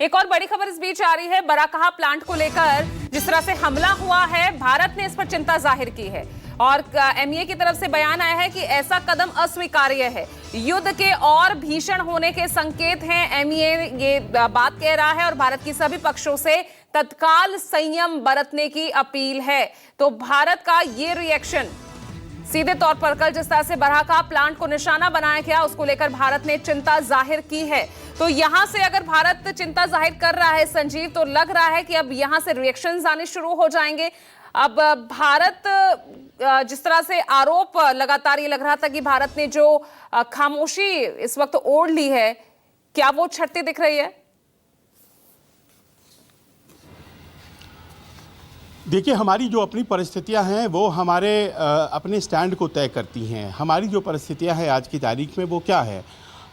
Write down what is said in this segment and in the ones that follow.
एक और बड़ी खबर इस बीच आ रही है। बराकाहा प्लांट को लेकर जिस तरह से हमला हुआ है, भारत ने इस पर चिंता जाहिर की है और एमईए की तरफ से बयान आया है कि ऐसा कदम अस्वीकार्य है, युद्ध के और भीषण होने के संकेत हैं। एमईए ये बात कह रहा है और भारत की सभी पक्षों से तत्काल संयम बरतने की अपील है। तो भारत का ये रिएक्शन सीधे तौर पर कल जिस तरह से बराकाहा प्लांट को निशाना बनाया गया, उसको लेकर भारत ने चिंता जाहिर की है। तो यहां से अगर भारत चिंता जाहिर कर रहा है संजीव, तो लग रहा है कि अब यहां से रिएक्शंस आने शुरू हो जाएंगे। अब भारत जिस तरह से आरोप लगातार ये लग रहा था कि भारत ने जो खामोशी इस वक्त ओढ़ ली है, क्या वो छटती दिख रही है? देखिए, हमारी जो अपनी परिस्थितियां हैं वो हमारे अपने स्टैंड को तय करती हैं। हमारी जो परिस्थितियां हैं आज की तारीख में वो क्या है?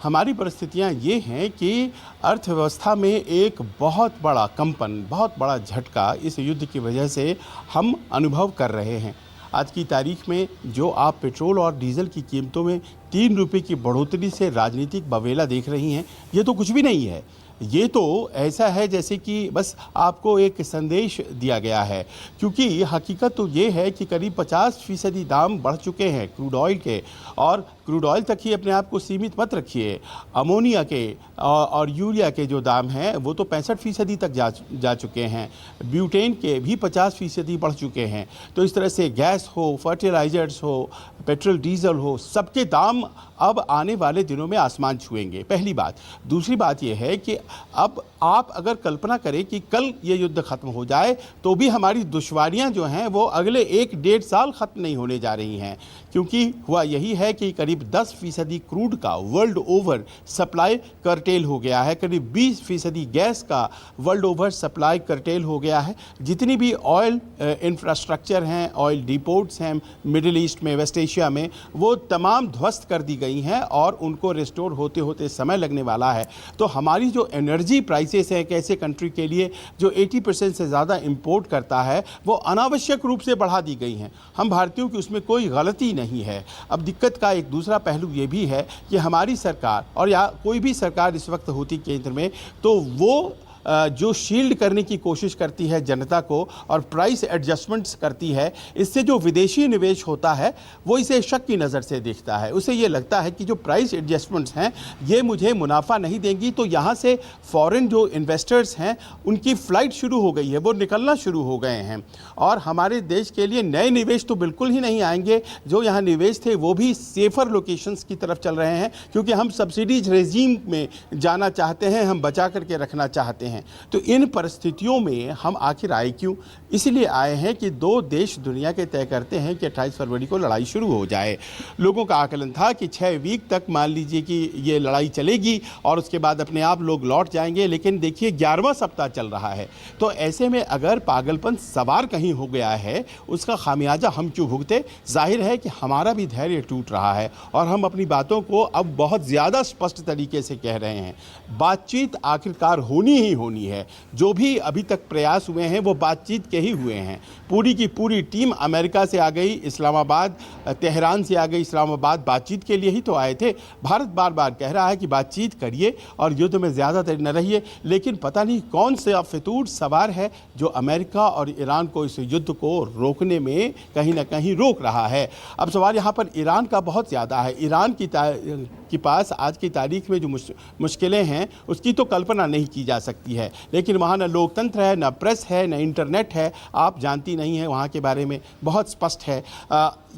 हमारी परिस्थितियां ये हैं कि अर्थव्यवस्था में एक बहुत बड़ा कंपन, बहुत बड़ा झटका इस युद्ध की वजह से हम अनुभव कर रहे हैं। आज की तारीख में जो आप पेट्रोल और डीजल की कीमतों में 3 रुपये की बढ़ोतरी से राजनीतिक बवेला देख रही हैं, ये तो कुछ भी नहीं है। ये तो ऐसा है जैसे कि बस आपको एक संदेश दिया गया है, क्योंकि हकीकत तो ये है कि करीब 50% दाम बढ़ चुके हैं क्रूड ऑयल के। और क्रूड ऑयल तक ही अपने आप को सीमित मत रखिए, अमोनिया के और यूरिया के जो दाम हैं वो तो 65% तक जा चुके हैं। ब्यूटेन के भी 50% बढ़ चुके हैं। तो इस तरह से गैस हो, फर्टिलाइजर्स हो, पेट्रोल डीजल हो, सबके दाम अब आने वाले दिनों में आसमान छुएंगे, पहली बात। दूसरी बात यह है कि अब आप अगर कल्पना करें कि कल ये युद्ध खत्म हो जाए तो भी हमारी दुश्वारियां जो हैं वो अगले 1-1.5 साल खत्म नहीं होने जा रही हैं, क्योंकि हुआ यही है कि करीब 10% क्रूड का वर्ल्ड ओवर सप्लाई करटेल हो गया है, करीब 20% गैस का वर्ल्ड ओवर सप्लाई करटेल हो गया है। जितनी भी ऑयल इंफ्रास्ट्रक्चर हैं, ऑयल डिपोट्स हैं मिडिल ईस्ट में, वेस्ट एशिया में, वो तमाम ध्वस्त कर दी गई हैं और उनको रिस्टोर होते होते समय लगने वाला है। तो हमारी जो एनर्जी प्राइसेस हैं, एक ऐसे कंट्री के लिए जो 80% से ज़्यादा इंपोर्ट करता है, वो अनावश्यक रूप से बढ़ा दी गई हैं। हम भारतीयों की उसमें कोई गलती नहीं है। अब दिक्कत का एक दूसरा पहलू ये भी है कि हमारी सरकार, और या कोई भी सरकार इस वक्त होती केंद्र में, तो वो जो शील्ड करने की कोशिश करती है जनता को और प्राइस एडजस्टमेंट्स करती है, इससे जो विदेशी निवेश होता है वो इसे शक की नज़र से देखता है। उसे ये लगता है कि जो प्राइस एडजस्टमेंट्स हैं ये मुझे मुनाफा नहीं देंगी, तो यहाँ से फॉरेन जो इन्वेस्टर्स हैं उनकी फ़्लाइट शुरू हो गई है, वो निकलना शुरू हो गए हैं। और हमारे देश के लिए नए निवेश तो बिल्कुल ही नहीं आएंगे। जो यहाँ निवेश थे वो भी सेफ़र लोकेशंस की तरफ चल रहे हैं, क्योंकि हम सब्सिडीज रेजीम में जाना चाहते हैं, हम बचा करके रखना चाहते हैं। तो इन परिस्थितियों में हम आखिर आए क्यों? इसलिए आए हैं कि 2 देश दुनिया के तय करते हैं कि 28 फरवरी को लड़ाई शुरू हो जाए। लोगों का आकलन था कि 6 वीक तक मान लीजिए कि ये लड़ाई चलेगी और उसके बाद अपने आप लोग लौट जाएंगे, लेकिन देखिए 11वां सप्ताह चल रहा है। तो ऐसे में अगर पागलपन सवार कहीं हो गया है, उसका खामियाजा हम क्यों भुगते? जाहिर है कि हमारा भी धैर्य टूट रहा है और हम अपनी बातों को अब बहुत ज़्यादा स्पष्ट तरीके से कह रहे हैं। बातचीत आखिरकार होनी ही होनी है। जो भी अभी तक प्रयास हुए हैं वो बातचीत के ही हुए हैं। पूरी की पूरी टीम अमेरिका से आ गई, इस्लामाबाद, तेहरान से आ गई इस्लामाबाद, बातचीत के लिए ही तो आए थे। भारत बार बार कह रहा है कि बातचीत करिए और युद्ध में ज़्यादा देर न रहिए, लेकिन पता नहीं कौन सा फितूर सवार है जो अमेरिका और ईरान को इस युद्ध को रोकने में कहीं ना कहीं रोक रहा है। अब सवाल यहाँ पर ईरान का बहुत ज़्यादा है। ईरान के पास आज की तारीख में जो मुश्किलें हैं उसकी तो कल्पना नहीं की जा सकती है, लेकिन वहाँ न लोकतंत्र है, न प्रेस है, न इंटरनेट है। आप जानती नहीं हैं वहाँ के बारे में, बहुत स्पष्ट है।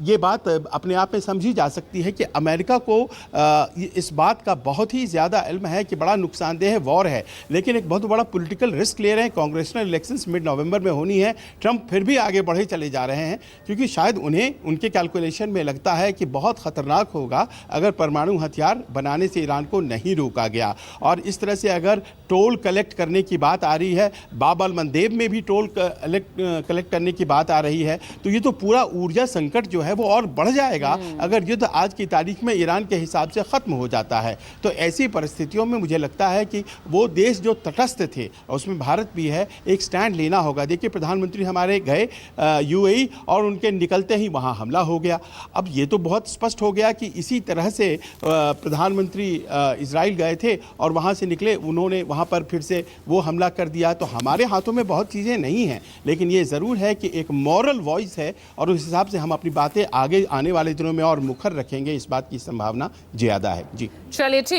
ये बात अपने आप में समझी जा सकती है कि अमेरिका को इस बात का बहुत ही ज़्यादा इल्म है कि बड़ा नुकसानदेह वॉर है, लेकिन एक बहुत बड़ा पॉलिटिकल रिस्क ले रहे हैं। कांग्रेसनल इलेक्शंस मिड नवंबर में होनी है। ट्रंप फिर भी आगे बढ़े चले जा रहे हैं, क्योंकि शायद उन्हें उनके कैलकुलेशन में लगता है कि बहुत ख़तरनाक होगा अगर परमाणु हथियार बनाने से ईरान को नहीं रोका गया। और इस तरह से अगर टोल कलेक्ट करने की बात आ रही है, बाब अल मंदेब में भी टोल कलेक्ट करने की बात आ रही है, तो ये तो पूरा ऊर्जा संकट जो है वो और बढ़ जाएगा अगर युद्ध आज की तारीख में ईरान के हिसाब से ख़त्म हो जाता है। तो ऐसी परिस्थितियों में मुझे लगता है कि वो देश जो तटस्थ थे, और उसमें भारत भी है, एक स्टैंड लेना होगा। देखिए, प्रधानमंत्री हमारे गए यूएई और उनके निकलते ही वहाँ हमला हो गया। अब ये तो बहुत स्पष्ट हो गया कि इसी तरह से प्रधानमंत्री इजराइल गए थे और वहाँ से निकले, उन्होंने वहाँ पर फिर से वो हमला कर दिया। तो हमारे हाथों में बहुत चीज़ें नहीं हैं, लेकिन ये ज़रूर है कि एक मॉरल वॉइस है और उस हिसाब से हम अपनी बातें आगे आने वाले दिनों में और मुखर रखेंगे, इस बात की संभावना ज़्यादा है। जी चलिए ठीक।